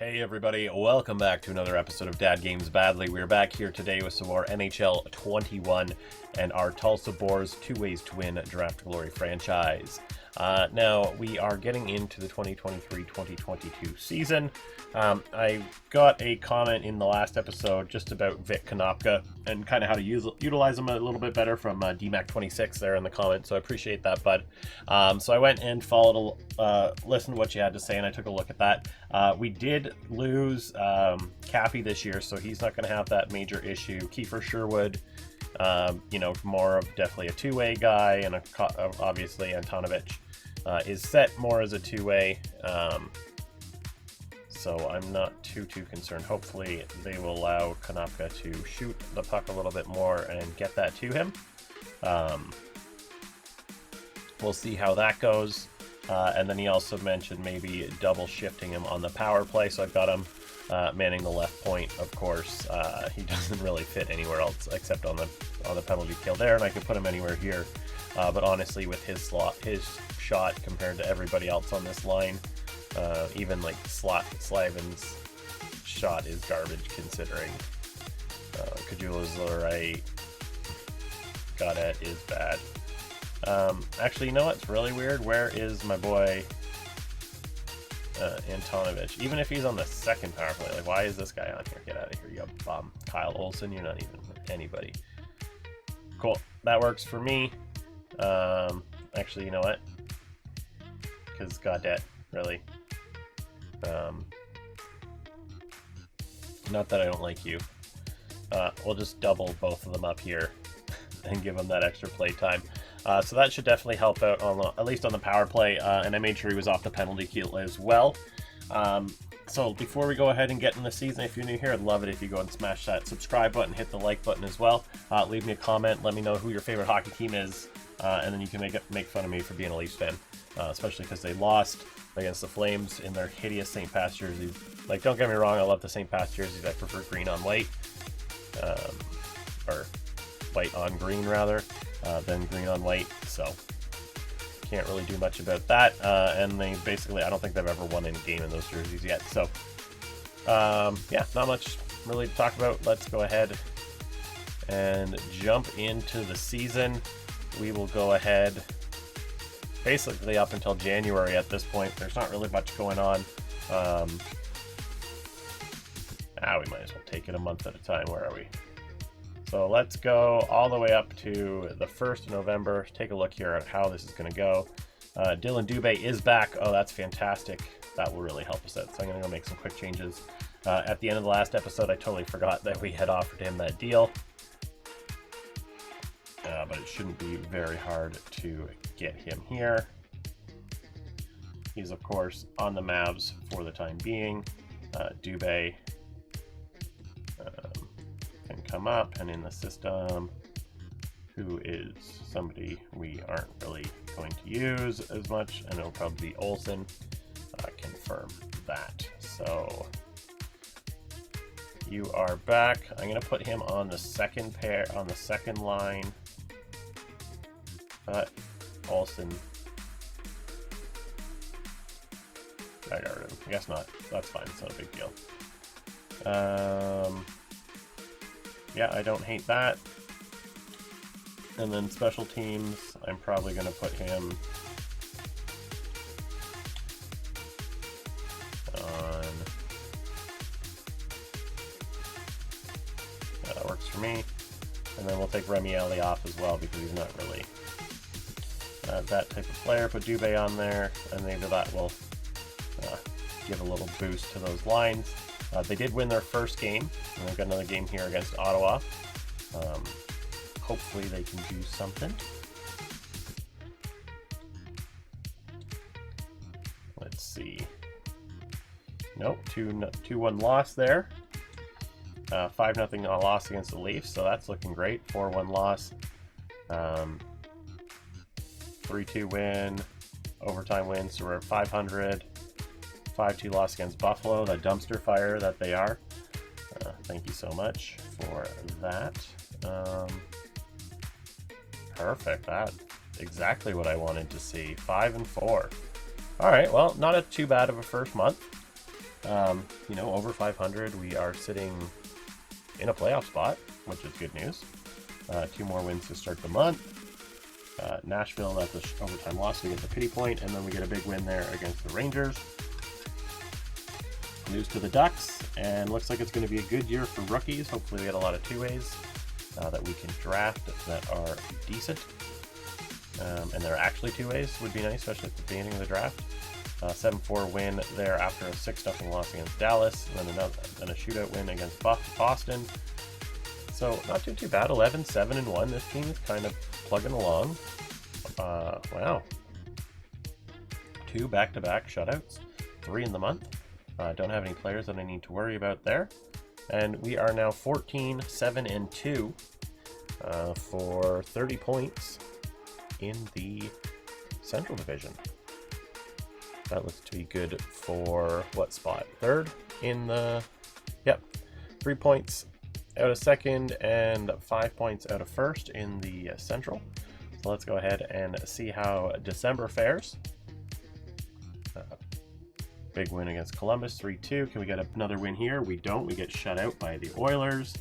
Hey everybody, welcome back to another episode of Dad Games Badly. We're back here today with some more NHL 21 and our Tulsa Boars 2 Ways to Win Draft Glory franchise. Now, we are getting into the 2023-2022 season. I got a comment in the last episode just about Vic Konopka and kind of how to utilize him a little bit better from DMAC26 there in the comments, so I appreciate that, bud. So I went and listened to what you had to say, and I took a look at that. We did lose Cappy this year, so he's not going to have that major issue. Kiefer Sherwood, more of definitely a two-way guy, and obviously Antonovich is set more as a two-way, so I'm not too concerned. Hopefully they will allow Konopka to shoot the puck a little bit more and get that to him. We'll see how that goes. And then he also mentioned maybe double shifting him on the power play, so I've got him manning the left point. Of course, he doesn't really fit anywhere else except on the penalty kill there, and I could put him anywhere here. But honestly, with his shot compared to everybody else on this line, even like Slavin's shot is garbage considering Kajula's alright. Godet is bad. Actually, you know what's really weird? Where is my boy Antonovich? Even if he's on the second power play, like, why is this guy on here? Get out of here, you bum. Kyle Olsen, you're not even anybody. Cool, that works for me. Actually, you know what? Because Godet, really. Not that I don't like you. We'll just double both of them up here and give them that extra play time. So that should definitely help out, at least on the power play, and I made sure he was off the penalty kill as well. So before we go ahead and get in the season, if you're new here, I'd love it if you go and smash that subscribe button, hit the like button as well. Leave me a comment, let me know who your favorite hockey team is, and then you can make fun of me for being a Leafs fan, especially because they lost against the Flames in their hideous St. Pass jerseys. Like, don't get me wrong, I love the St. Pass jerseys. I prefer green on white, or white on green rather, than green on white, so can't really do much about that. And they basically, I don't think they've ever won any game in those jerseys yet, so yeah, not much really to talk about. Let's go ahead and jump into the season. We will go ahead basically up until January at this point. There's not really much going on. We might as well take it a month at a time. Where are we? So let's go all the way up to the 1st of November. Take a look here at how this is going to go. Dylan Dubé is back. Oh, that's fantastic. That will really help us out. So I'm going to go make some quick changes. At the end of the last episode, I totally forgot that we had offered him that deal. But it shouldn't be very hard to get him here. He's, of course, on the Mavs for the time being. Dubé can come up, and in the system, who is somebody we aren't really going to use as much, and it'll probably be Olsen. Confirm that. So you are back. I'm going to put him on the second line. Olsen. I got rid of him. I guess not. That's fine. It's not a big deal. Yeah, I don't hate that. And then special teams, I'm probably going to put him on. That works for me. And then we'll take Remy Ali off as well because he's not really that type of player. Put Dubé on there, and maybe that will give a little boost to those lines. They did win their first game, and they've got another game here against Ottawa. Hopefully they can do something. Let's see. Nope, 2-1 loss there. 5-0 loss against the Leafs, so that's looking great. 4-1 loss. 3-2 win. Overtime win, so we're at 500. 5-2 loss against Buffalo, the dumpster fire that they are. Thank you so much for that. Perfect. That's exactly what I wanted to see. 5-4. All right. Well, not too bad of a first month. You know, over 500. We are sitting in a playoff spot, which is good news. 2 more wins to start the month. Nashville, that's an overtime loss. We get the pity point, and then we get a big win there against the Rangers. News to the Ducks, and looks like it's going to be a good year for rookies. Hopefully we get a lot of two-ways that we can draft that are decent. And they're actually two-ways would be nice, especially at the beginning of the draft. 7-4 win there after a 6-0 loss against Dallas, and then a shootout win against Boston. So not too bad. 11-7-1. This team is kind of plugging along. Wow. 2 back-to-back shutouts. 3 in the month. Don't have any players that I need to worry about there. And we are now 14-7-2 for 30 points in the Central Division. That looks to be good for what spot? 3rd in the... Yep. 3 points out of 2nd and 5 points out of 1st in the Central. So let's go ahead and see how December fares. Big win against Columbus, 3-2. Can we get another win here? We don't. We get shut out by the Oilers.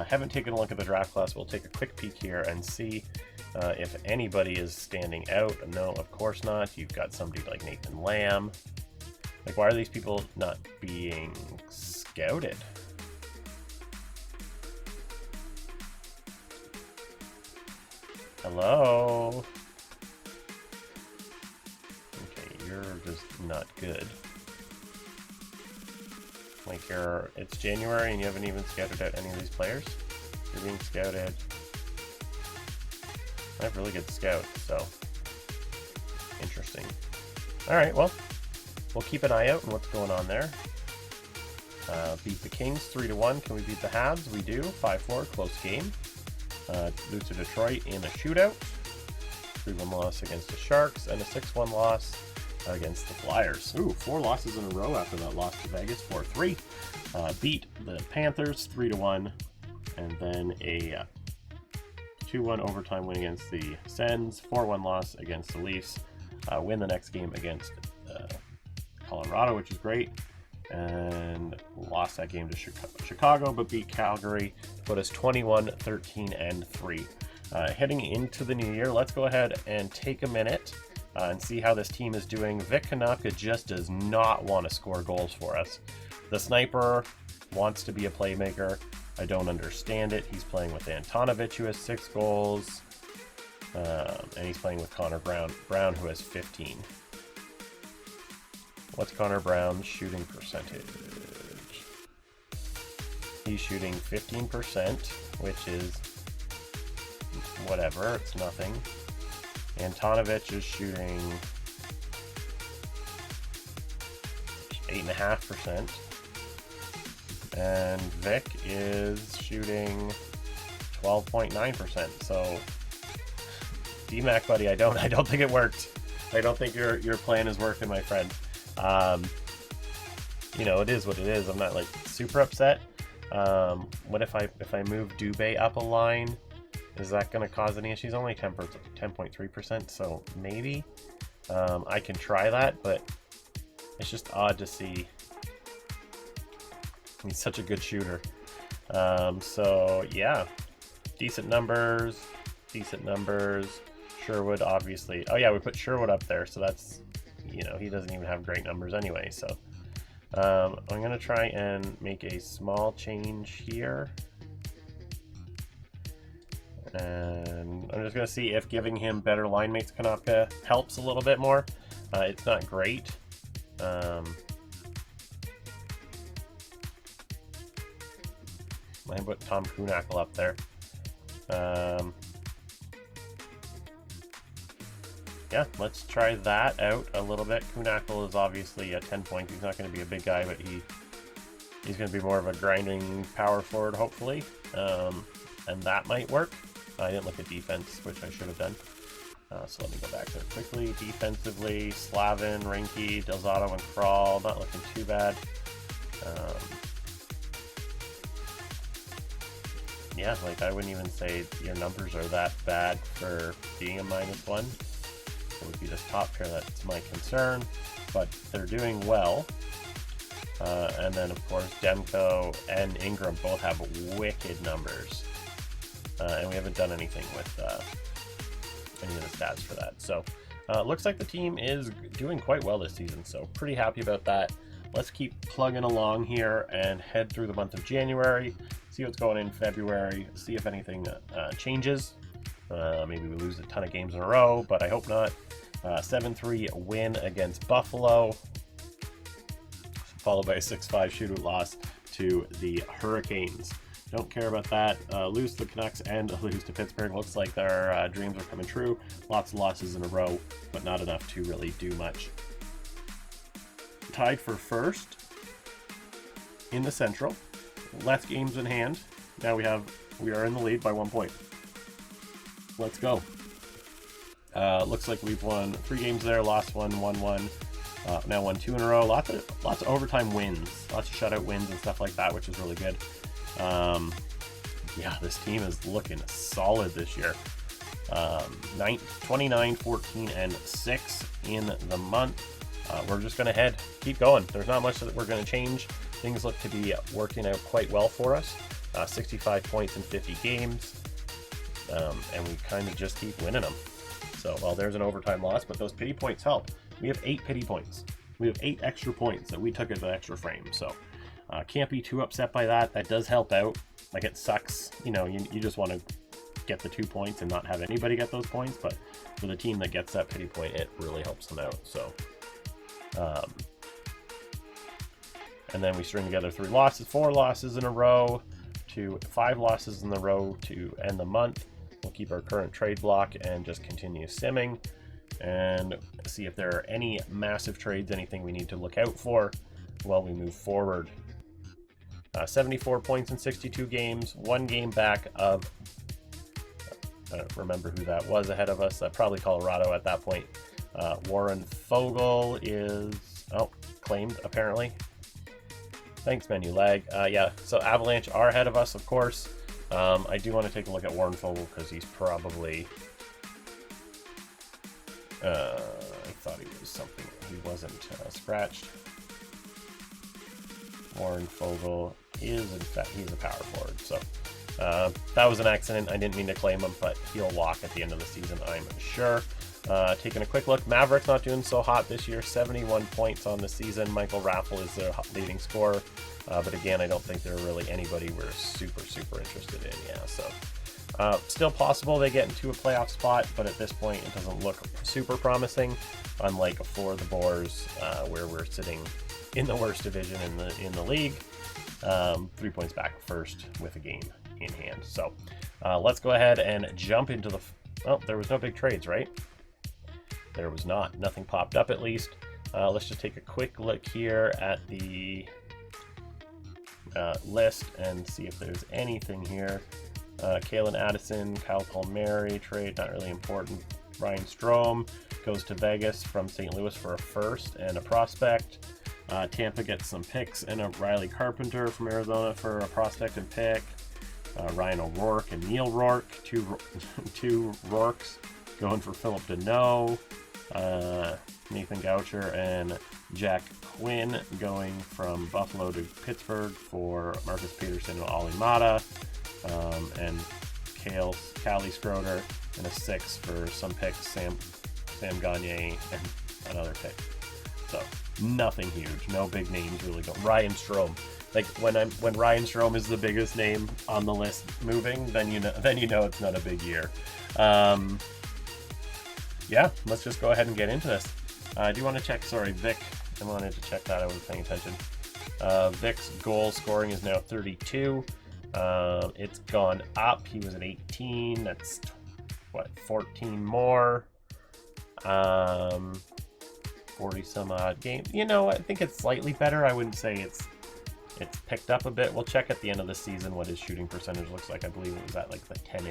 Haven't taken a look at the draft class. We'll take a quick peek here and see if anybody is standing out. No, of course not. You've got somebody like Nathan Lamb. Like, why are these people not being scouted? Hello? Okay, you're just not good. Like, it's January and you haven't even scouted out any of these players. You're being scouted. I have really good scouts, so interesting. Alright, well, we'll keep an eye out on what's going on there. Beat the Kings 3-1. Can we beat the Habs? We do. 5-4, close game. Lose to Detroit in a shootout. 3-1 loss against the Sharks and a 6-1 loss against the Flyers. Ooh, 4 losses in a row after that loss to Vegas, 4-3. Beat the Panthers 3-1, and then a 2-1 overtime win against the Sens, 4-1 loss against the Leafs. Win the next game against Colorado, which is great, and lost that game to Chicago, but beat Calgary, put us 21-13-3. Heading into the new year, let's go ahead and take a minute and see how this team is doing. Vic Kanaka just does not want to score goals for us. The sniper wants to be a playmaker. I don't understand it. He's playing with Antonovich, who has 6 goals, and he's playing with Connor Brown, who has 15. What's Connor Brown's shooting percentage? He's shooting 15%, which is whatever, it's nothing. Antonovich is shooting 8.5%. And Vic is shooting 12.9%. So DMAC, buddy, I don't think it worked. I don't think your plan is working, my friend. You know, it is what it is. I'm not like super upset. What if I move Dubé up a line? Is that going to cause any issues? Only 10.3%, so maybe I can try that, but it's just odd to see. He's such a good shooter. So yeah, decent numbers. Sherwood, obviously. Oh yeah, we put Sherwood up there, so that's, you know, he doesn't even have great numbers anyway. So I'm going to try and make a small change here. And I'm just going to see if giving him better line mates Kanaka helps a little bit more. It's not great. I put Tom Kuhnackel up there. Yeah, let's try that out a little bit. Kuhnackel is obviously a 10 points. He's not going to be a big guy, but he's going to be more of a grinding power forward, hopefully. And that might work. I didn't look at defense, which I should have done. So let me go back to it quickly. Defensively, Slavin, Rinke, Delzato, and Kral, not looking too bad. Yeah, like I wouldn't even say your numbers are that bad for being a -1. It would be this top pair that's my concern, but they're doing well. And then, of course, Demko and Ingram both have wicked numbers. And we haven't done anything with any of the stats for that. So, looks like the team is doing quite well this season, so pretty happy about that. Let's keep plugging along here and head through the month of January, see what's going in February, see if anything changes. Maybe we lose a ton of games in a row, but I hope not. 7-3 win against Buffalo, followed by a 6-5 shootout loss to the Hurricanes. Don't care about that. Lose to the Canucks and lose to Pittsburgh. Looks like their dreams are coming true. Lots of losses in a row, but not enough to really do much. Tied for first in the Central. Less games in hand. Now we are in the lead by 1 point. Let's go. Looks like we've won 3 games there, lost 1, won 1. Now won 2 in a row. Lots of overtime wins, lots of shutout wins and stuff like that, which is really good. Yeah, this team is looking solid this year. 29, 14, and 6 in the month. We're just going to keep going. There's not much that we're going to change. Things look to be working out quite well for us. 65 points in 50 games. And we kind of just keep winning them. So, well, there's an overtime loss, but those pity points help. We have 8 pity points. We have 8 extra points that we took as an extra frame. So, can't be too upset by that. That does help out. Like, it sucks. You know, you just want to get the 2 points and not have anybody get those points. But for the team that gets that pity point, it really helps them out. So, and then we string together 4 losses in a row to 5 losses in a row to end the month. We'll keep our current trade block and just continue simming and see if there are any massive trades, anything we need to look out for while we move forward. 74 points in 62 games, 1 game back of, I don't remember who that was ahead of us, probably Colorado at that point. Warren Fogle is, claimed apparently. Thanks, menu lag. Yeah, so Avalanche are ahead of us, of course. I do want to take a look at Warren Fogle because he's probably, I thought he was something. He wasn't scratched. Warren Fogle is, in fact, he's a power forward. So that was an accident. I didn't mean to claim him, but he'll walk at the end of the season, I'm sure. Taking a quick look, Mavericks not doing so hot this year. 71 points on the season. Michael Raffle is their leading scorer. But again, I don't think they're really anybody we're super interested in. Yeah, so still possible they get into a playoff spot, but at this point it doesn't look super promising, unlike for the Boars, where we're sitting in the worst division in the league, 3 points back first with a game in hand. So let's go ahead and jump into the there was no big trades, right? There was not. Nothing popped up, at least. Let's just take a quick look here at the list and see if there's anything here. Kalen Addison, Kyle Palmieri trade, not really important. Ryan Strome goes to Vegas from St. Louis for a first and a prospect. Tampa gets some picks and a Riley Carpenter from Arizona for a prospect and pick. Ryan O'Rourke and Neil Rourke, two Rourkes going for Philip Deneau. Nathan Goucher and Jack Quinn going from Buffalo to Pittsburgh for Marcus Peterson and Ollie Mata. And Callie Schroeder and a 6 for some picks, Sam Gagne and another pick. So nothing huge, no big names really going. Ryan Strome. Like when Ryan Strome is the biggest name on the list moving, then you know it's not a big year. Yeah, let's just go ahead and get into this. I do want to check. Sorry, Vic. I wanted to check that. I wasn't paying attention. Vic's goal scoring is now 32. It's gone up. He was at 18. That's 14 more. 40 some odd games. You know, I think it's slightly better. I wouldn't say it's picked up a bit. We'll check at the end of the season what his shooting percentage looks like. I believe it was at like the 10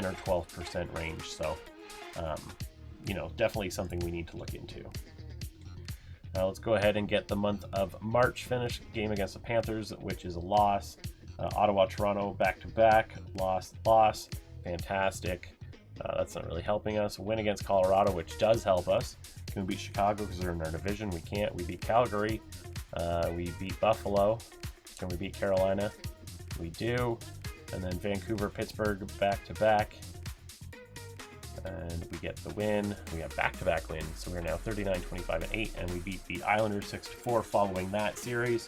or 12% range. So, you know, definitely something we need to look into. Let's go ahead and get the month of March finished. Game against the Panthers, which is a loss. Ottawa, Toronto, back-to-back. Loss. Fantastic. That's not really helping us. Win against Colorado, which does help us. Can we beat Chicago because they're in our division? We can't. We beat Calgary. We beat Buffalo. Can we beat Carolina? We do. And then Vancouver, Pittsburgh, back-to-back. And we get the win. We have back-to-back wins. So we're now 39-25-8, and we beat the Islanders 6-4 following that series.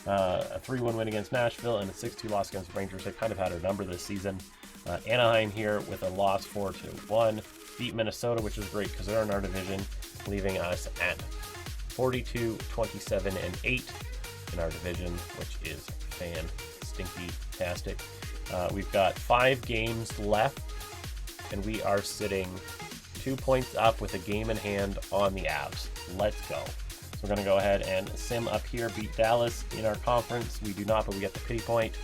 A 3-1 win against Nashville and a 6-2 loss against the Rangers. They kind of had our number this season. Anaheim here with a loss 4-1. Beat Minnesota, which is great because they're in our division, leaving us at 42-27-8 in our division, which is fan-stinky-tastic. We've got 5 games left, and we are sitting 2 points up with a game in hand on the Avs. Let's go. So we're going to go ahead and sim up here, beat Dallas in our conference. We do not, but we get the pity point.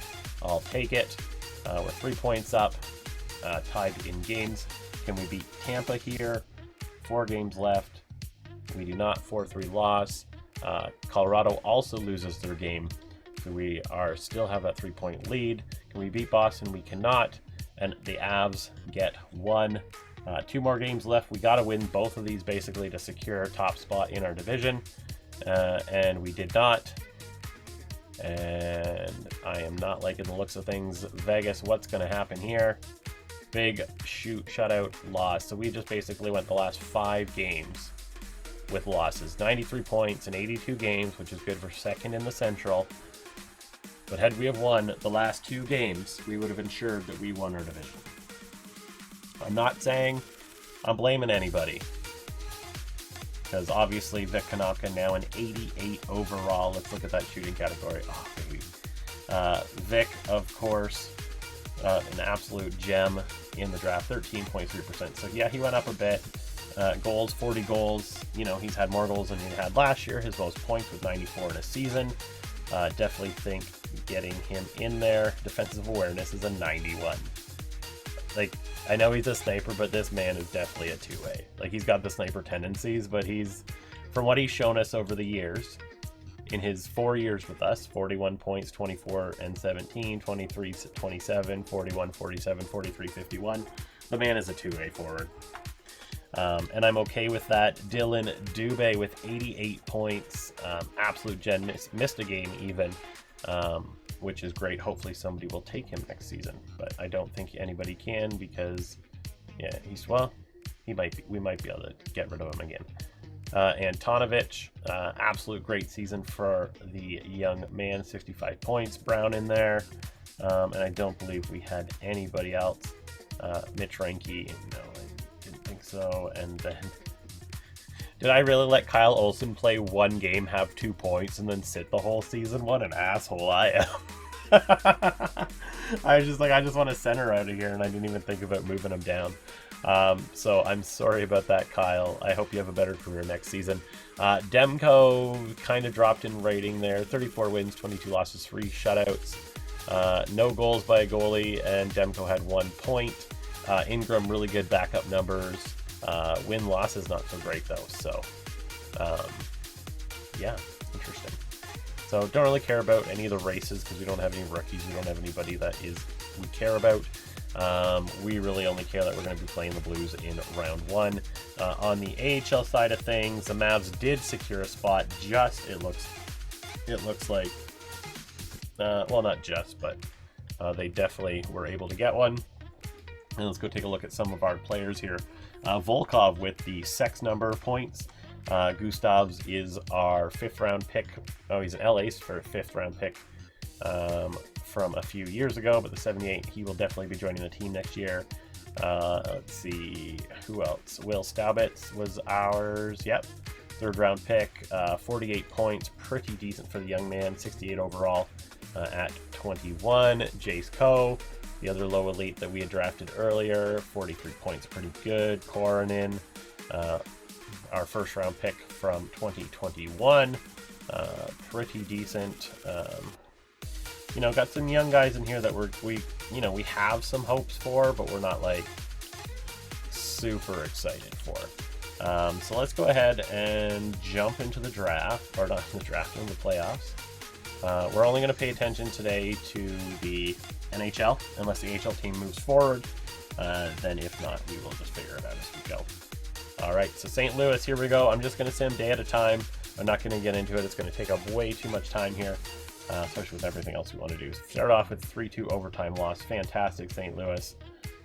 I'll take it. We're 3 points up, tied in games. Can we beat Tampa here? 4 games left. We do not. 4-3 loss. Colorado also loses their game, so we are still have that 3-point lead. Can we beat Boston? We cannot. And the Avs get 1. 2 more games left. We got to win both of these basically to secure a top spot in our division, and we did not. And I am not liking the looks of things. Vegas, what's going to happen here? Big shutout loss. So we just basically went the last 5 games with losses. 93 points in 82 games, which is good for second in the Central. But had we have won the last 2 games, we would have ensured that we won our division. I'm not saying I'm blaming anybody, because obviously Vic Konopka now an 88 overall. Let's look at that shooting category. Oh, baby. Vic, of course, an absolute gem in the draft, 13.3%. So yeah, he went up a bit. Goals, 40 goals. You know, he's had more goals than he had last year. His most points was 94 in a season. Definitely think getting him in there. Defensive awareness is a 91. Like, I know he's a sniper, but this man is definitely a two-way. Like, he's got the sniper tendencies, but he's, from what he's shown us over the years, in his 4 years with us, 41 points, 24 and 17, 23, 27, 41, 47, 43, 51. The man is a two-way forward. And I'm okay with that. Dylan Dubé with 88 points. Absolute gen, missed a game even, which is great. Hopefully somebody will take him next season, but I don't think anybody can because, yeah, we might be able to get rid of him again. And Tonovich, absolute great season for the young man, 65 points. Brown in there, and I don't believe we had anybody else. Mitch Reinke, no, I didn't think so. And then, did I really let Kyle Olsen play 1 game, have 2 points, and then sit the whole season? What an asshole I am. I just want to center out of here, and I didn't even think about moving him down. So I'm sorry about that, Kyle. I hope you have a better career next season. Demko kind of dropped in rating there. 34 wins, 22 losses, 3 shutouts. No goals by a goalie, and Demko had 1 point. Ingram, really good backup numbers. Win-loss is not so great, though. So, yeah, interesting. So don't really care about any of the races because we don't have any rookies. We don't have anybody that we care about. We really only care that we're going to be playing the Blues in round 1. On the AHL side of things, the Mavs did secure a spot. It looks like, well, not just, but they definitely were able to get one. And let's go take a look at some of our players here. Volkov with the sex number of points. Gustavs is our 5th round pick. Oh, he's an LA's for a 5th round pick from a few years ago, but the 78, he will definitely be joining the team next year. Let's see, who else? Will Staubitz was ours. Yep, 3rd round pick. 48 points, pretty decent for the young man. 68 overall at 21. Jace Coe, the other low elite that we had drafted earlier, 43 points, pretty good. Koronin, our 1st round pick from 2021, pretty decent. You know, got some young guys in here that we have some hopes for, but we're not like super excited for. So let's go ahead and jump into the draft, or not the draft, into the playoffs. We're only going to pay attention today to the NHL, unless the AHL team moves forward. Then if not, we will just figure it out as we go. All right, so St. Louis, here we go. I'm just going to sim day at a time. I'm not going to get into it. It's going to take up way too much time here, especially with everything else we want to do. Start off with 3-2 overtime loss. Fantastic, St. Louis.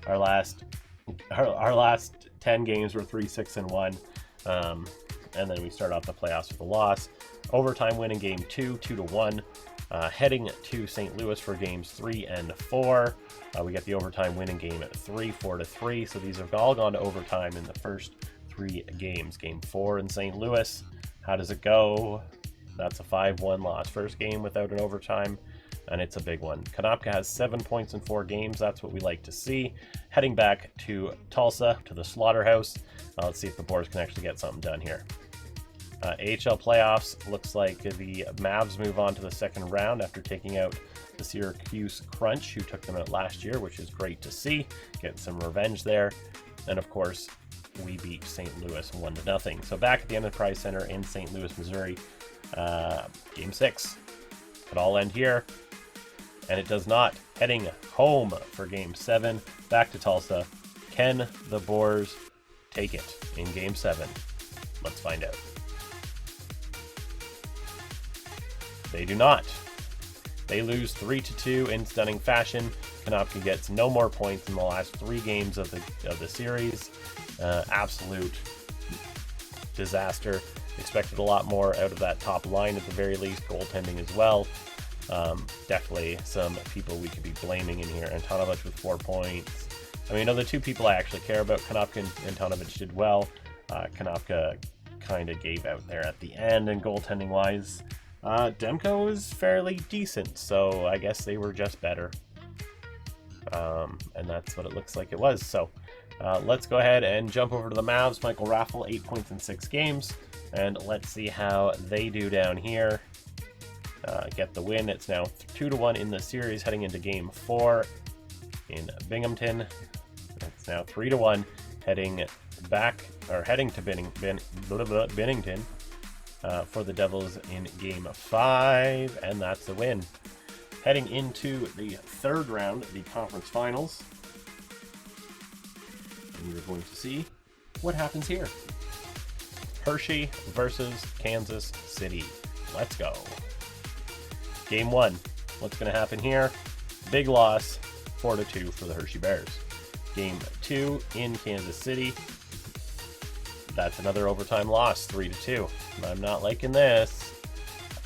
Our last 10 games were 3-6-1, and then we start off the playoffs with a loss. Overtime win in game 2, 2-1. Heading to St. Louis for games 3 and 4. We get the overtime win in game 3, 4-3. So these have all gone to overtime in the first 3 games. Game 4 in St. Louis. How does it go? That's a 5-1 loss. First game without an overtime, and it's a big one. Konopka has 7 points in 4 games. That's what we like to see. Heading back to Tulsa, to the slaughterhouse. Let's see if the Boars can actually get something done here. AHL playoffs, looks like the Mavs move on to the second round after taking out the Syracuse Crunch, who took them out last year, which is great to see. Getting some revenge there. And of course, we beat St. Louis 1-0. So back at the Enterprise Center in St. Louis, Missouri, game 6. Could all end here, and it does not. Heading home for game 7, back to Tulsa. Can the Boars take it in game 7? Let's find out. They do not. They lose 3-2 in stunning fashion. Konopka gets no more points in the last 3 games of the series. Absolute disaster. Expected a lot more out of that top line at the very least. Goaltending as well. Definitely some people we could be blaming in here. Antonovich with 4 points. I mean, of the 2 people I actually care about, Konopka and Antonovich did well. Konopka kind of gave out there at the end, and goaltending wise, Demko was fairly decent, so I guess they were just better. And that's what it looks like it was. So let's go ahead and jump over to the Mavs. Michael Raffle, 8 points in 6 games. And let's see how they do down here. Get the win. It's now 2-1 in the series, heading into game 4 in Binghamton. It's now 3-1, heading to Bennington. For the Devils in game 5, and that's the win. Heading into the third round, the conference finals, and we're going to see what happens here. Hershey versus Kansas City. Let's go. Game 1. What's going to happen here? Big loss, 4-2 for the Hershey Bears. Game 2 in Kansas City. That's another overtime loss, 3-2. I'm not liking this.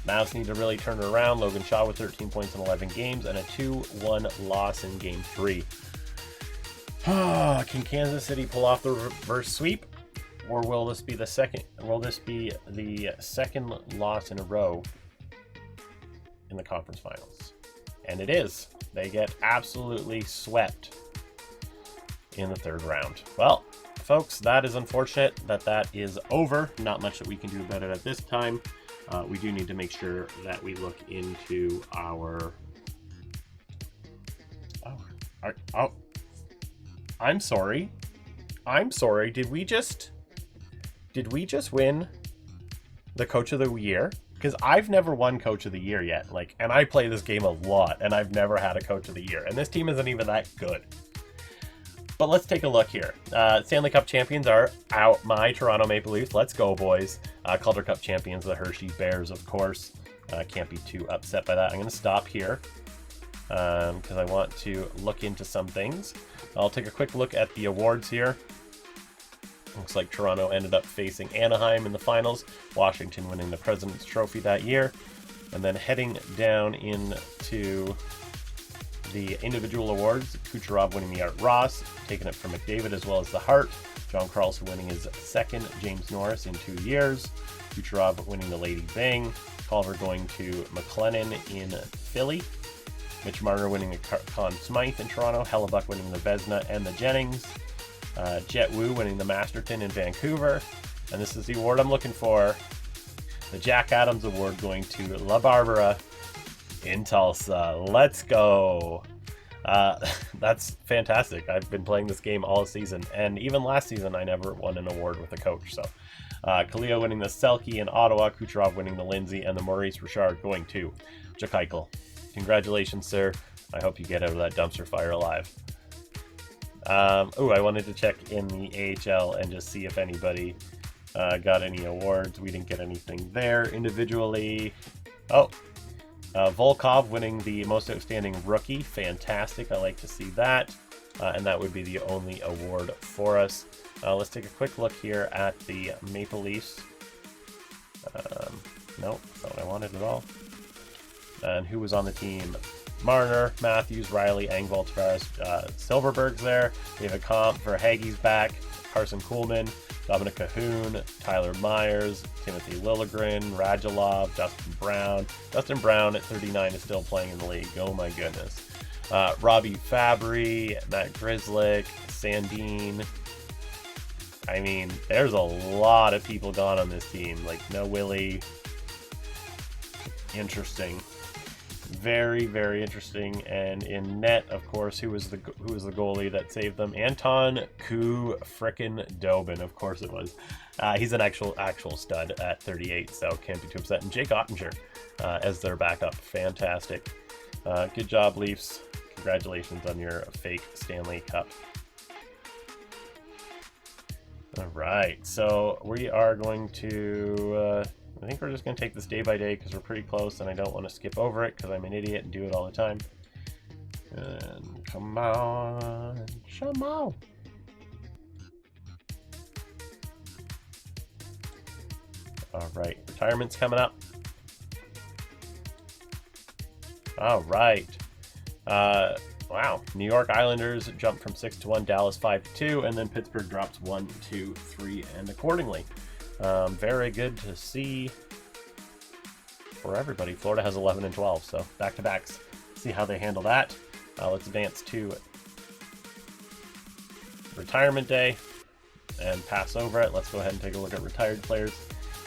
Mavs need to really turn it around. Logan Shaw with 13 points in 11 games and a 2-1 loss in game 3. Can Kansas City pull off the reverse sweep, or will this be the second? Will this be the second loss in a row in the conference finals? And it is. They get absolutely swept in the third round. Well, folks, that is unfortunate that is over. Not much that we can do about it at this time. We do need to make sure that we look into our... I'm sorry. Did we just win the Coach of the Year? Because I've never won Coach of the Year yet. And I play this game a lot, and I've never had a Coach of the Year. And this team isn't even that good. But let's take a look here. Stanley Cup champions are my Toronto Maple Leafs. Let's go, boys. Calder Cup champions, the Hershey Bears, of course. Can't be too upset by that. I'm going to stop here because I want to look into some things. I'll take a quick look at the awards here. Looks like Toronto ended up facing Anaheim in the finals. Washington winning the President's Trophy that year. And then heading down into the individual awards, Kucherov winning the Art Ross, taking it from McDavid as well as the Hart. John Carlson winning his second, James Norris in 2 years. Kucherov winning the Lady Byng. Culver going to McLennan in Philly. Mitch Marner winning the Conn Smythe in Toronto. Hellebuck winning the Vezina and the Jennings. Jet Wu winning the Masterton in Vancouver. And this is the award I'm looking for. The Jack Adams Award going to La Barbara in Tulsa. Let's go. That's fantastic. I've been playing this game all season, and even last season I never won an award with a coach. So Khalil winning the Selke in Ottawa, Kucherov winning the Lindsay, and the Maurice Richard going to Jack. Congratulations, sir. I hope you get out of that dumpster fire alive. I wanted to check in the AHL and just see if anybody got any awards. We didn't get anything there individually. Oh, Volkov winning the most outstanding rookie. Fantastic. I like to see that. And that would be the only award for us. Let's take a quick look here at the Maple Leafs. Nope, that's not what I wanted at all. And who was on the team? Marner, Matthews, Riley, Engvall, Tavares, Silverberg's there. We have a comp for Haggie's back, Carson Kuhlman, Dominic Cahoon, Tyler Myers, Timothy Liljegren, Radulov, Dustin Brown. Dustin Brown at 39 is still playing in the league. Oh my goodness. Robbie Fabry, Matt Grzelcyk, Sandin. I mean, there's a lot of people gone on this team. Like, no Willie. Interesting. Very, very interesting. And in net, of course, who was the goalie that saved them? Anton Frickin-Dobin, of course it was. He's an actual stud at 38, so can't be too upset. And Jake Ottinger as their backup. Fantastic. Good job, Leafs. Congratulations on your fake Stanley Cup. All right, so we are going to... I think we're just going to take this day by day because we're pretty close and I don't want to skip over it because I'm an idiot and do it all the time. And come on, come on. All right, retirement's coming up. All right. Wow, New York Islanders jumped from 6-1, Dallas 5-2, and then Pittsburgh drops 1, 2, 3, and accordingly. Very good to see for everybody. Florida has 11 and 12, so back-to-backs. See how they handle that. Let's advance to retirement day and pass over it. Let's go ahead and take a look at retired players.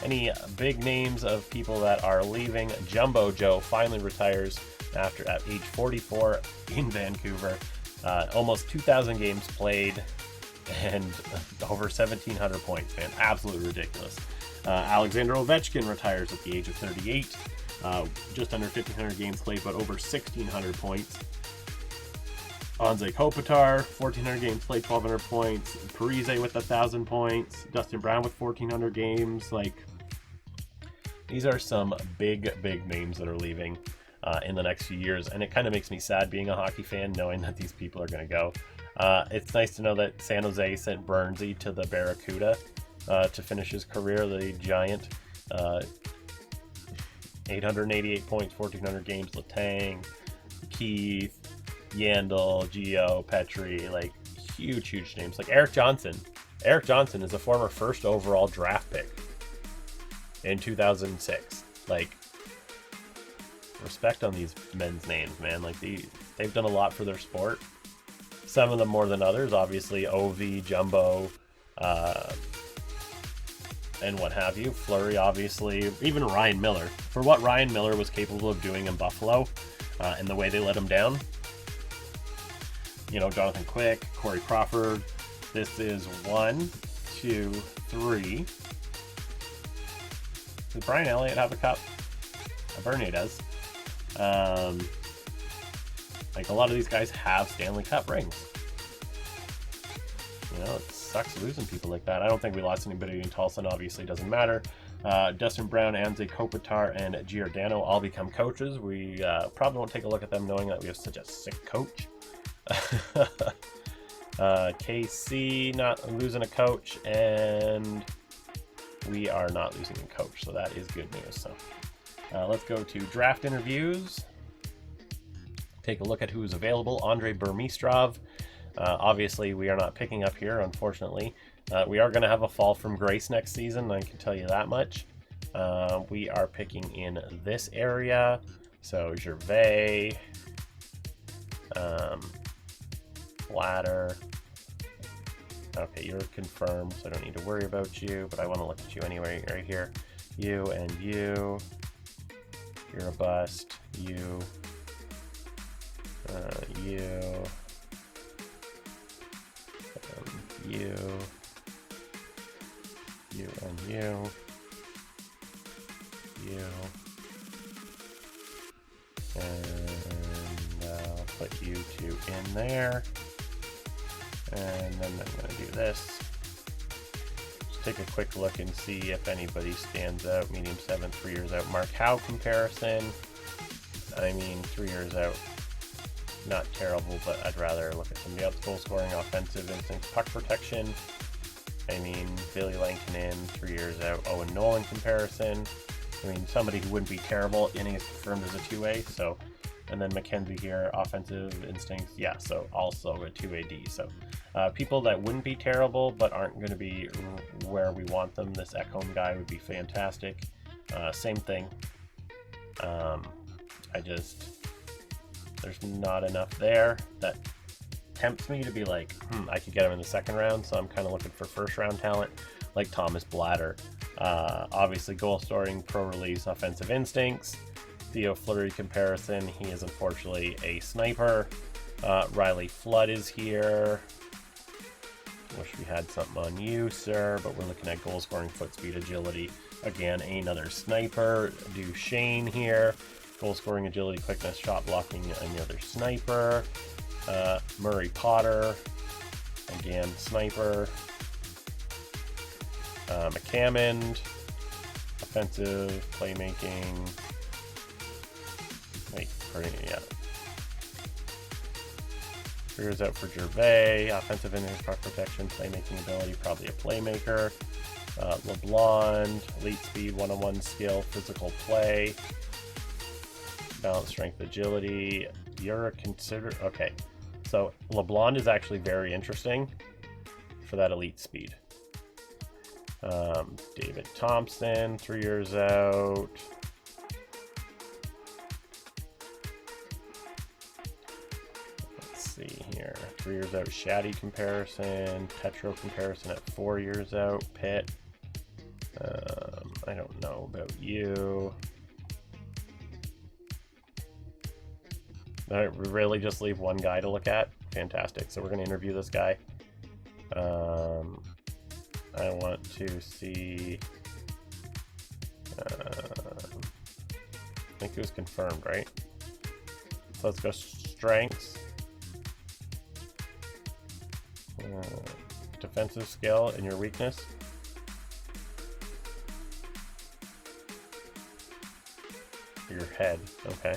Any big names of people that are leaving? Jumbo Joe finally retires at age 44 in Vancouver. Almost 2,000 games played and over 1,700 points, man. Absolutely ridiculous. Alexander Ovechkin retires at the age of 38. Just under 1,500 games played, but over 1,600 points. Anze Kopitar, 1,400 games played, 1,200 points. Parise with 1,000 points. Dustin Brown with 1,400 games. Like, these are some big names that are leaving in the next few years, and it kind of makes me sad being a hockey fan knowing that these people are going to go. It's nice to know that San Jose sent Burnsy to the Barracuda to finish his career, the Giant. 888 points, 1,400 games. Letang, Keith, Yandel, Gio, Petrie, like huge names. Like Eric Johnson. Eric Johnson is a former first overall draft pick in 2006. Like, respect on these men's names, man. Like, they've done a lot for their sport. Some of them more than others, obviously. Ovi, Jumbo, and what have you. Fleury, obviously. Even Ryan Miller. For what Ryan Miller was capable of doing in Buffalo, and the way they let him down. You know, Jonathan Quick, Corey Crawford. This is 1, 2, 3. Does Brian Elliott have a cup? Bernier does. Like, a lot of these guys have Stanley Cup rings. You know, it sucks losing people like that. I don't think we lost anybody in Tulsa, and obviously it doesn't matter. Dustin Brown, Anze Kopitar, and Giordano all become coaches. We probably won't take a look at them knowing that we have such a sick coach. KC not losing a coach, and we are not losing a coach, so that is good news. So let's go to draft interviews. Take a look at who is available. Andre Burmistrov. Obviously, we are not picking up here, unfortunately. We are going to have a fall from grace next season, I can tell you that much. We are picking in this area. So, Gervais, Ladder. Okay, you're confirmed, so I don't need to worry about you, but I want to look at you anyway, right here. You and you. You're a bust. You. You. You. You and you. You. And put you two in there. And then I'm going to do this. Just take a quick look and see if anybody stands out. Medium 7, 3 years out. Mark Howe comparison. I mean, 3 years out, not terrible, but I'd rather look at somebody else. Goal scoring, offensive instinct, puck protection. I mean, Billy Lankinen, 3 years out. Owen Nolan comparison. I mean, somebody who wouldn't be terrible, and he's confirmed as a 2A, so. And then McKenzie here, offensive instincts, yeah, so also a 2AD. So people that wouldn't be terrible, but aren't going to be where we want them. This Ekholm guy would be fantastic. Same thing. There's not enough there that tempts me to be like, I could get him in the second round, so I'm kind of looking for first round talent, like Thomas Blatter. Obviously, goal scoring, pro release, offensive instincts. Theo Fleury comparison, he is unfortunately a sniper. Riley Flood is here. Wish we had something on you, sir, but we're looking at goal scoring, foot speed, agility. Again, another sniper. Duchesne here. Goal scoring, agility, quickness, shot blocking, another sniper. Murray Potter. Again, sniper. McCammond. Offensive, playmaking. Yeah. Figures out for Gervais. Offensive and puck protection, playmaking ability, probably a playmaker. LeBlond, elite speed, one-on-one skill, physical play, balance, strength, agility. You're considered okay. So LeBlond is actually very interesting for that elite speed. David Thompson, 3 years out. See here, 3 years out. Shaddy comparison, Petro comparison at 4 years out. Pitt. I don't know about you. All right, we really just leave one guy to look at. Fantastic. So we're going to interview this guy. I want to see. I think it was confirmed, right? So let's go strengths. Defensive skill and your weakness. Your head, okay.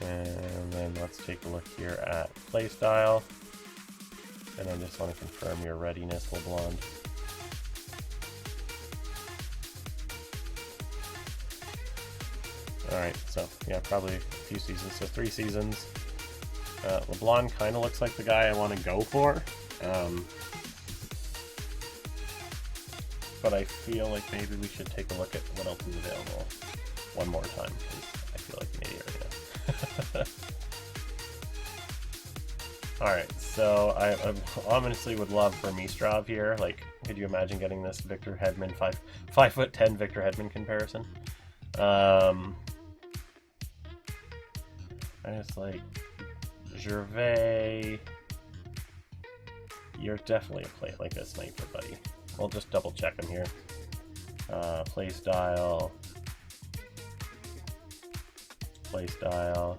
And then let's take a look here at play style. And I just want to confirm your readiness, LeBlond. Alright, so yeah, probably a few seasons, so 3 seasons. LeBlond kind of looks like the guy I want to go for. But I feel like maybe we should take a look at what else is available one more time, because I feel like an idiot right now. Alright, so I honestly would love for Mistrov here. Like, could you imagine getting this Victor Hedman, 5'10" Victor Hedman comparison? I just like Gervais. You're definitely like a sniper, buddy. We'll just double check him here. Play style. Play style.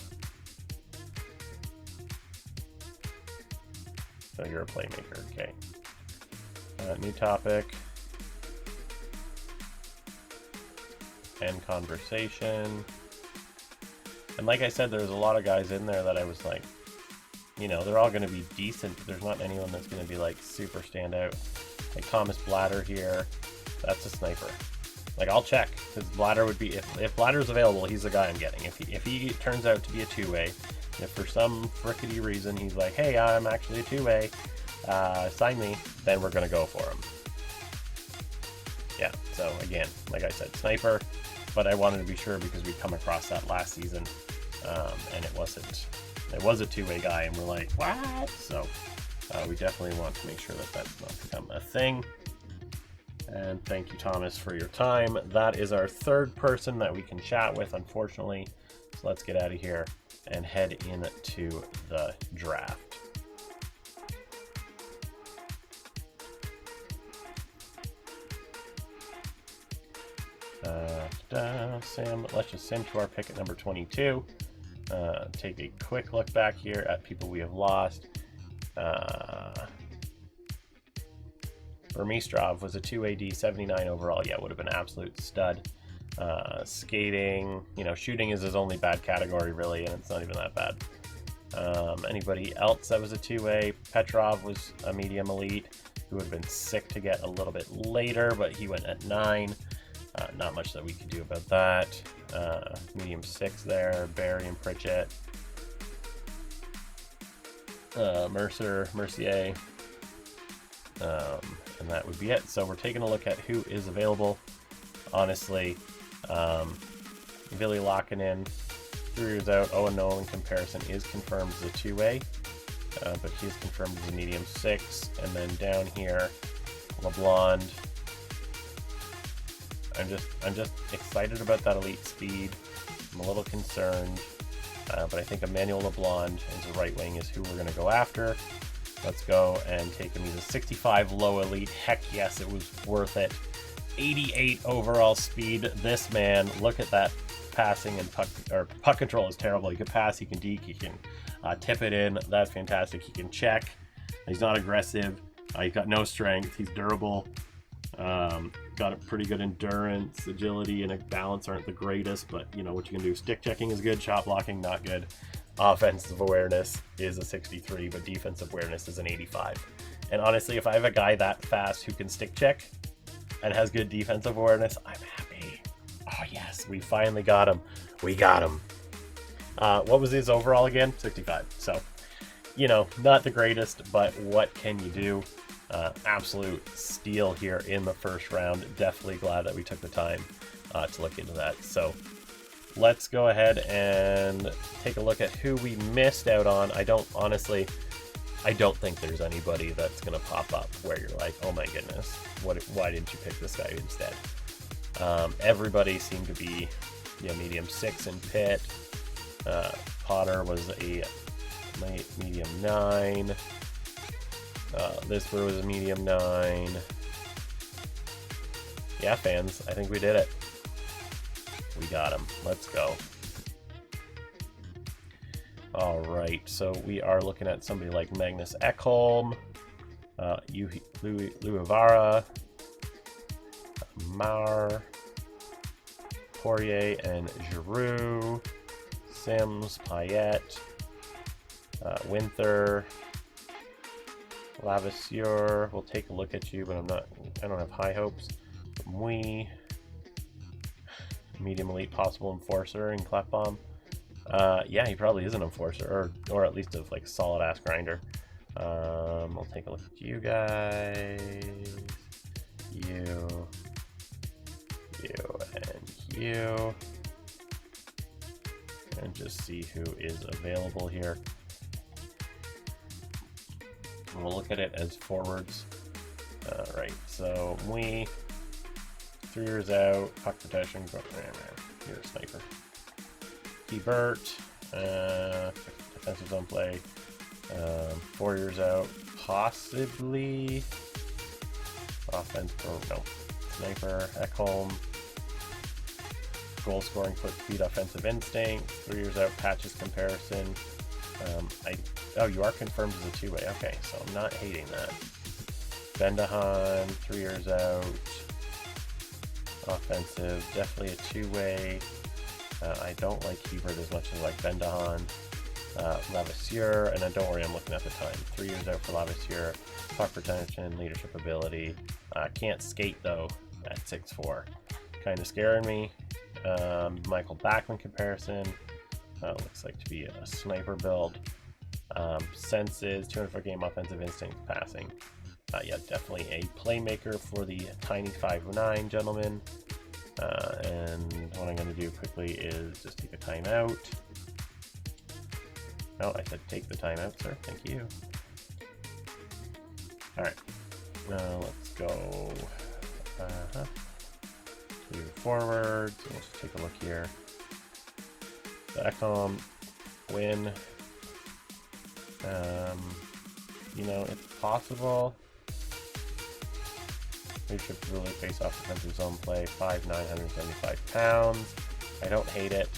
So you're a playmaker, okay. New topic. End conversation. And like I said, there's a lot of guys in there that I was like, you know, they're all going to be decent, but there's not anyone that's going to be like super standout. Like Thomas Blatter here, that's a sniper. Like, I'll check, because Blatter would be, if Blatter's available, he's the guy I'm getting. If he turns out to be a 2-way, if for some frickety reason he's like, hey, I'm actually a 2-way, sign me, then we're going to go for him. Yeah, so again, like I said, sniper, but I wanted to be sure because we come across that last season, and it was a 2-way guy, and we're like, what? So we definitely want to make sure that that's not become a thing. And thank you, Thomas, for your time. That is our third person that we can chat with, unfortunately. So let's get out of here and head into the draft. Sam, let's just send to our pick at number 22. Take a quick look back here at people we have lost. Burmistrov was a 2AD, 79 overall. Yeah, would have been absolute stud. Skating, shooting is his only bad category, really, and it's not even that bad. Anybody else that was a 2A? Petrov was a medium elite, who would have been sick to get a little bit later, but he went at 9. Not much that we could do about that. Medium 6 there, Barry and Pritchett. Mercier. And that would be it. So we're taking a look at who is available. Honestly, Billy Lockinen, 3 years out. Owen Nolan comparison is confirmed as a 2A, but he is confirmed as a medium 6. And then down here, LeBlond. I'm just excited about that elite speed. I'm a little concerned, but I think Emmanuel LeBlond as a right wing is who we're going to go after. Let's go and take him. He's a 65 low elite. Heck yes, it was worth it. 88 overall speed. This man, look at that passing and puck control is terrible. He can pass, he can deke, he can tip it in. That's fantastic. He can check. He's not aggressive. He's got no strength. He's durable. Got a pretty good endurance, agility, and balance aren't the greatest, but what you can do. Stick checking is good, shot blocking not good. Offensive awareness is a 63, but defensive awareness is an 85. And honestly, if I have a guy that fast who can stick check and has good defensive awareness, I'm happy. Oh yes, we finally got him. We got him. What was his overall again? 65. So, not the greatest, but what can you do? Absolute steal here in the first round. Definitely glad that we took the time to look into that. So let's go ahead and take a look at who we missed out on. I don't think there's anybody that's going to pop up where you're like, oh my goodness, why didn't you pick this guy instead? Everybody seemed to be medium 6 in Pitt. Potter was a medium 9. Lisper was a medium 9. Yeah, fans, I think we did it. We got him. Let's go. All right, so we are looking at somebody like Magnus Ekholm, Louis Ivara, Mar, Poirier, and Giroux, Sims, Payette, Winther, Lavasseur. We'll take a look at you, but I don't have high hopes. Mui, medium elite possible enforcer in Clapbomb. Yeah, he probably is an enforcer, or at least a solid ass grinder. I'll take a look at you guys. You, and you. And just see who is available here. And we'll look at it as forwards. Right, so we 3 years out, puck protection. You're a sniper. Hebert, defensive zone play. 4 years out, possibly offense. No, sniper. Ekholm. Goal scoring, quick speed, offensive instinct. 3 years out, patches comparison. Oh, you are confirmed as a 2-way. Okay, so I'm not hating that. Bendahan, 3 years out. Offensive, definitely a 2-way. I don't like Hebert as much as I like Bendahan. Lavasseur, and don't worry, I'm looking at the time. 3 years out for Lavasseur. Puck protection, leadership ability. Can't skate though at 6'4". Kind of scaring me. Michael Backman comparison. Looks like to be a sniper build. Senses, 200-foot game, offensive instinct, passing. Yeah, definitely a playmaker for the tiny 5'9", gentlemen. And what I'm going to do quickly is just take a timeout. No, I said take the timeout, sir. Thank you. All right. Now let's go to forwards. Let's take a look here. Ekholm, win. It's possible. Leadership ability, face off defensive zone play, 5'9", 175 pounds. I don't hate it.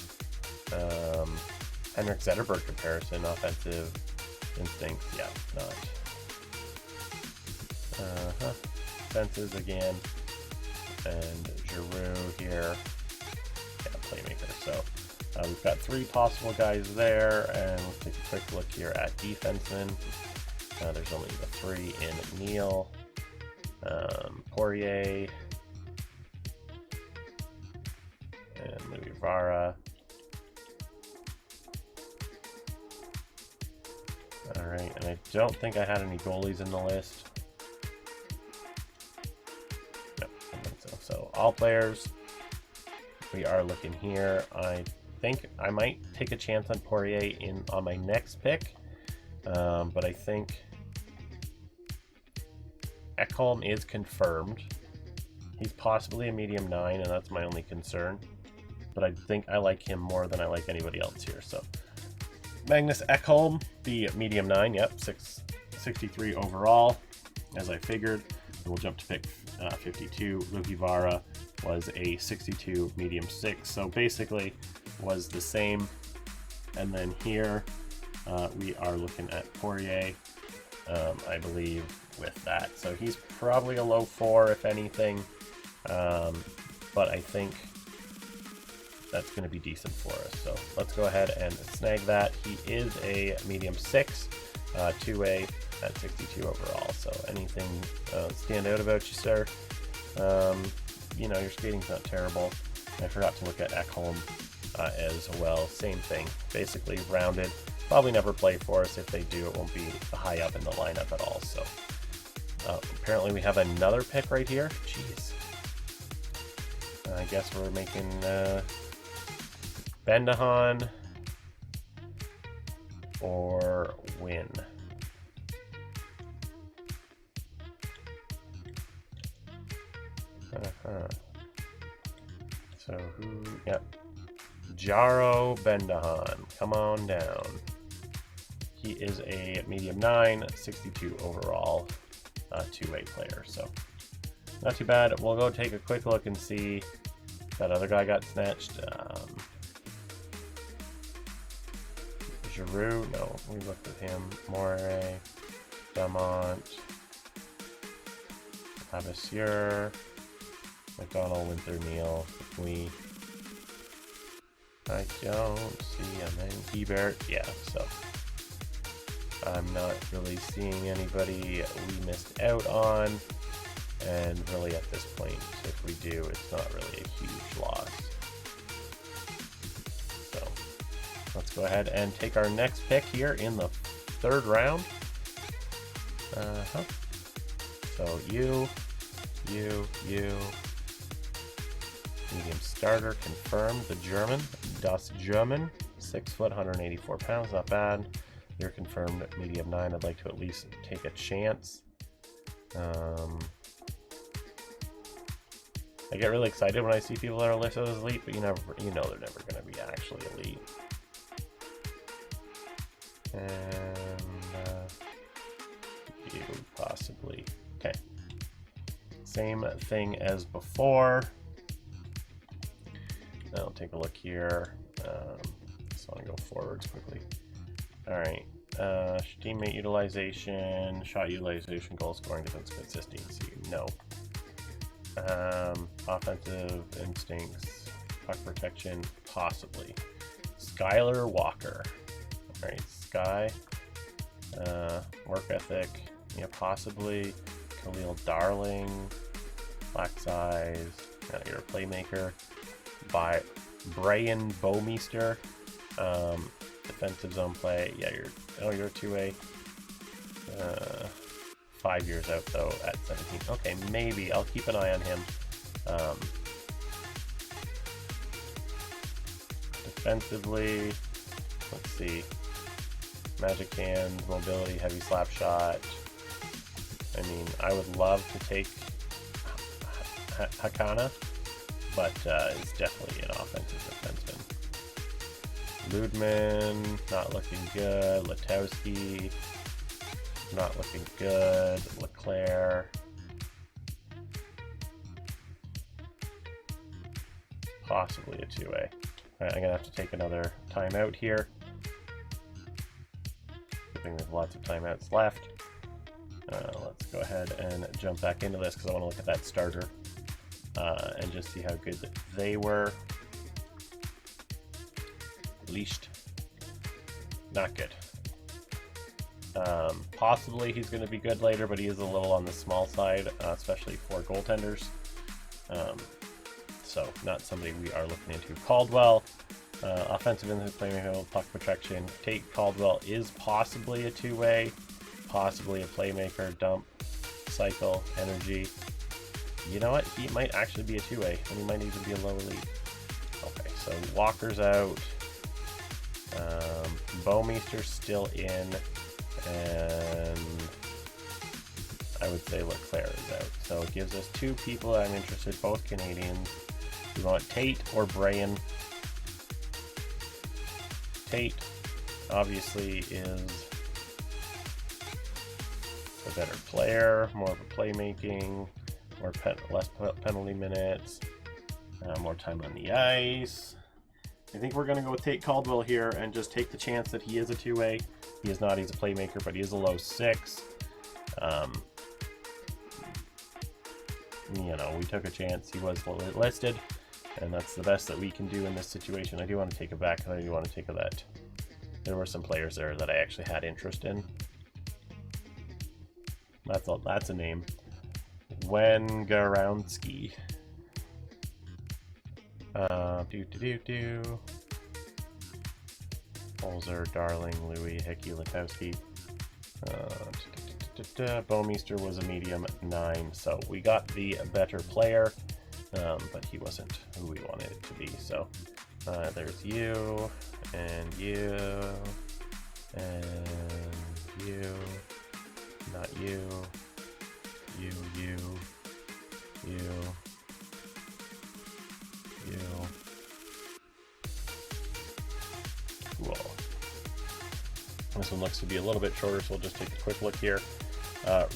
Henrik Zetterberg comparison, offensive instinct, yeah, not. defenses again. And Giroux here. Yeah, playmaker. So we've got 3 possible guys there. And let's take a quick look here at defensemen. There's only the 3 in Neal, Poirier, and Louis Vara. Alright, and I don't think I had any goalies in the list. No, I don't think so. So, all players, we are looking here. I think I might take a chance on Poirier on my next pick, but I think Ekholm is confirmed. He's possibly a medium 9, and that's my only concern. But I think I like him more than I like anybody else here. So Magnus Ekholm, the medium 9, yep, 63 overall, as I figured. And we'll jump to pick 52. Louis Vara was a 62 medium 6, so basically was the same. And then here we are looking at Poirier, I believe, with that. So he's probably a low 4, if anything, but I think that's going to be decent for us. So let's go ahead and snag that. He is a medium 6, 2A at 62 overall. So anything stand out about you, sir? You know, your skating's not terrible. I forgot to look at Ekholm as well. Same thing, basically rounded. Probably never play for us. If they do, it won't be high up in the lineup at all. So apparently we have another pick right here. Jeez. I guess we're making Bendahan or Win. So who? Yep. Jaro Bendahan. Come on down. He is a medium 9, 62 overall, 2-way player. So not too bad. We'll go take a quick look and see if that other guy got snatched. Giroux, no, we looked at him. Moray, Damont, Abassier, McDonald, Winter, Neal, I don't see him. And Hebert, yeah, so I'm not really seeing anybody we missed out on, and really at this point, if we do, it's not really a huge loss. So let's go ahead and take our next pick here in the 3rd round. So you. Medium starter confirmed. The German, Das German, 6 foot, 184 pounds, not bad. You're confirmed medium 9. I'd like to at least take a chance. I get really excited when I see people that are listed as elite, but you know they're never going to be actually elite. And you possibly. Okay. Same thing as before. I'll take a look here. So I'll go forwards quickly. All right. Teammate utilization, shot utilization, goal scoring, defense consistency. No. Offensive instincts, puck protection, possibly. Skylar Walker. All right, Sky. Work ethic, yeah, possibly. Khalil Darling, black size. You're a playmaker. By Brian Bowmeister, defensive zone play. Yeah, you're a 2A. 5 years out though at 17. Okay, maybe I'll keep an eye on him. Defensively, let's see. Magic hands, mobility, heavy slap shot. I mean, I would love to take Hakana, but it's definitely an offensive defenseman. Ludman, not looking good. Letowski, not looking good. Leclerc, possibly a 2A. All right, I'm gonna have to take another timeout here. I think there's lots of timeouts left. Let's go ahead and jump back into this because I want to look at that starter and just see how good they were. Leashed. Not good. Possibly he's going to be good later, but he is a little on the small side, especially for goaltenders. So not somebody we are looking into. Caldwell, offensive in the playmaker, puck protection. Tate Caldwell is possibly a two-way, possibly a playmaker, dump, cycle, energy. You know what? He might actually be a two-way, and he might even be a lower league. Okay, so Walker's out. Bowmeister's still in, and I would say Leclerc is out. So it gives us two people I'm interested, both Canadians. We want Tate or Brayan. Tate obviously is a better player, more of a playmaking, less penalty minutes, more time on the ice. I think we're going to go with Tate Caldwell here and just take the chance that he is a two-way. He is not, he's a playmaker, but he is a low 6. You know, we took a chance. He was listed, and that's the best that we can do in this situation. I do want to take it back, and I do want to take that. There were some players there that I actually had interest in. That's a name. Wengarowski. Holzer, Darling, Louis, Hickey, Latowski. Bowmeister was a medium 9, so we got the better player, but he wasn't who we wanted it to be. So there's you, and you, and you, not you, you, you, cool. This one looks to be a little bit shorter, so we'll just take a quick look here.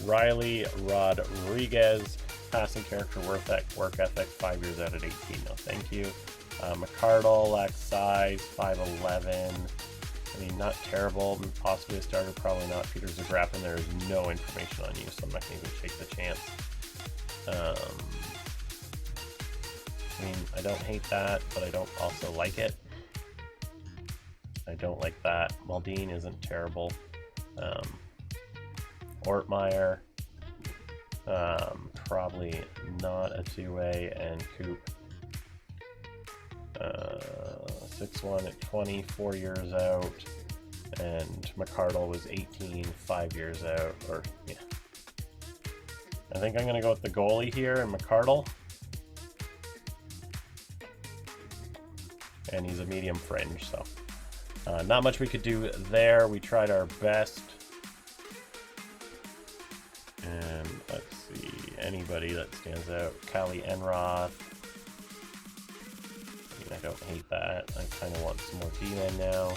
Riley Rodriguez, passing character, work ethic, 5 years out at 18. No, thank you. McCardle, lack size, 5'11". I mean, not terrible. Possibly a starter, probably not. Peter Zagrafin, there is no information on you, so I'm not going to even take the chance. I mean, I don't hate that, but I don't also like it. I don't like that. Maldine isn't terrible. Ortmeyer, probably not a two-way, and Coop, 6'1" at 20, 4 years out, and McCardle was 18, 5 years out, or yeah. I think I'm going to go with the goalie here and McCardle. And he's a medium fringe, so not much we could do there. We tried our best. And let's see, anybody that stands out. Callie Enroth. I mean, I don't hate that. I kind of want some more D-men now.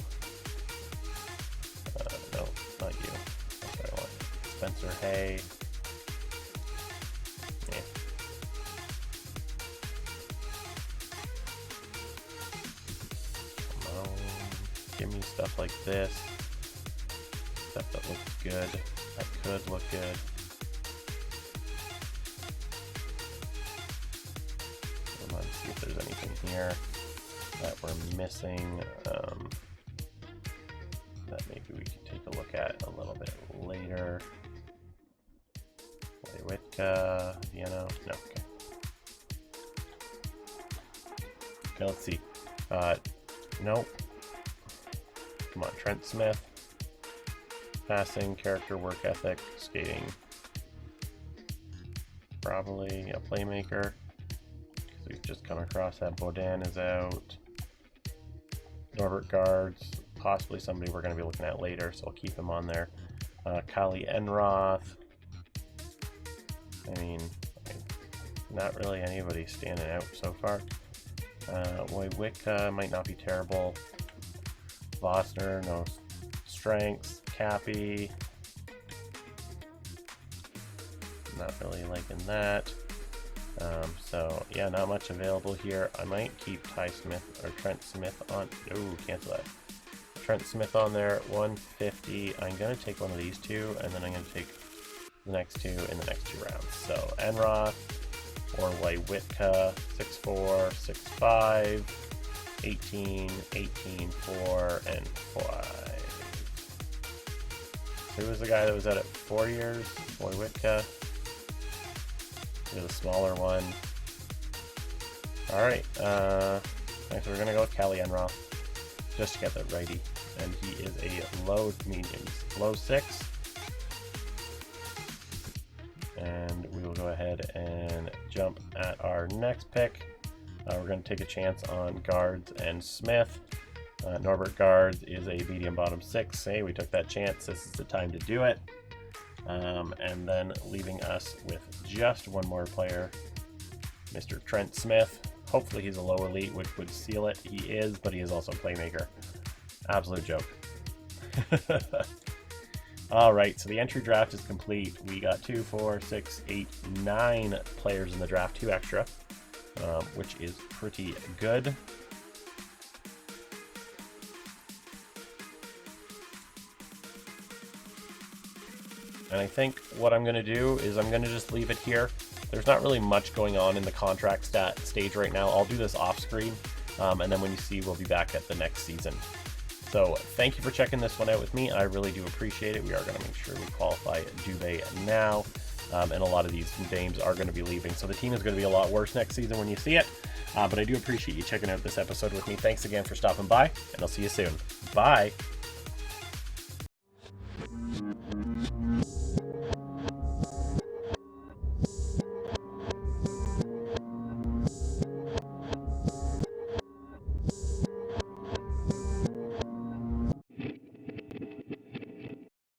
No, not you. That's what I want. Spencer Hay. Yeah. Give me stuff like this. Stuff that looks good. That could look good. Let's see if there's anything here that we're missing that maybe we could take a look at a little bit later. Witka, Vienna. No, okay. Okay, let's see. Nope. Come on, Trent Smith. Passing, character, work ethic, skating. Probably a playmaker. Because we've just come across that Baudin is out. Norbert Guards, possibly somebody we're going to be looking at later, so I'll keep him on there. Callie Enroth. I mean, not really anybody standing out so far. Wojcicka might not be terrible. Vosner, no strengths. Cappy, not really liking that. So yeah, not much available here. I might keep Ty Smith or Trent Smith on. Ooh, cancel that. Trent Smith on there at 150. I'm gonna take one of these two, and then I'm gonna take the next two in the next 2 rounds. So Enra, Orway Witka, 6'4", 6'5", 18, 18, 4, and 5. Who was the guy that was at it 4 years? Boy Witka. Here's a smaller one. Alright, next we're gonna go with Kelly Enra, just to get that righty. And he is a low mediums, low 6. And we will go ahead and jump at our next pick. We're going to take a chance on Guards and Smith. Norbert Guards is a medium bottom 6. Hey, we took that chance. This is the time to do it. And then leaving us with just one more player, Mr. Trent Smith. Hopefully he's a low elite, which would seal it. He is, but he is also a playmaker. Absolute joke. All right, so the entry draft is complete. We got 2, 4, 6, 8, 9 players in the draft, 2 extra, which is pretty good. And I think what I'm going to do is I'm going to just leave it here. There's not really much going on in the contract stage right now. I'll do this off screen, and then when you see, we'll be back at the next season. So thank you for checking this one out with me. I really do appreciate it. We are going to make sure we qualify Dubé now, and a lot of these names are going to be leaving. So the team is going to be a lot worse next season when you see it. But I do appreciate you checking out this episode with me. Thanks again for stopping by, and I'll see you soon. Bye.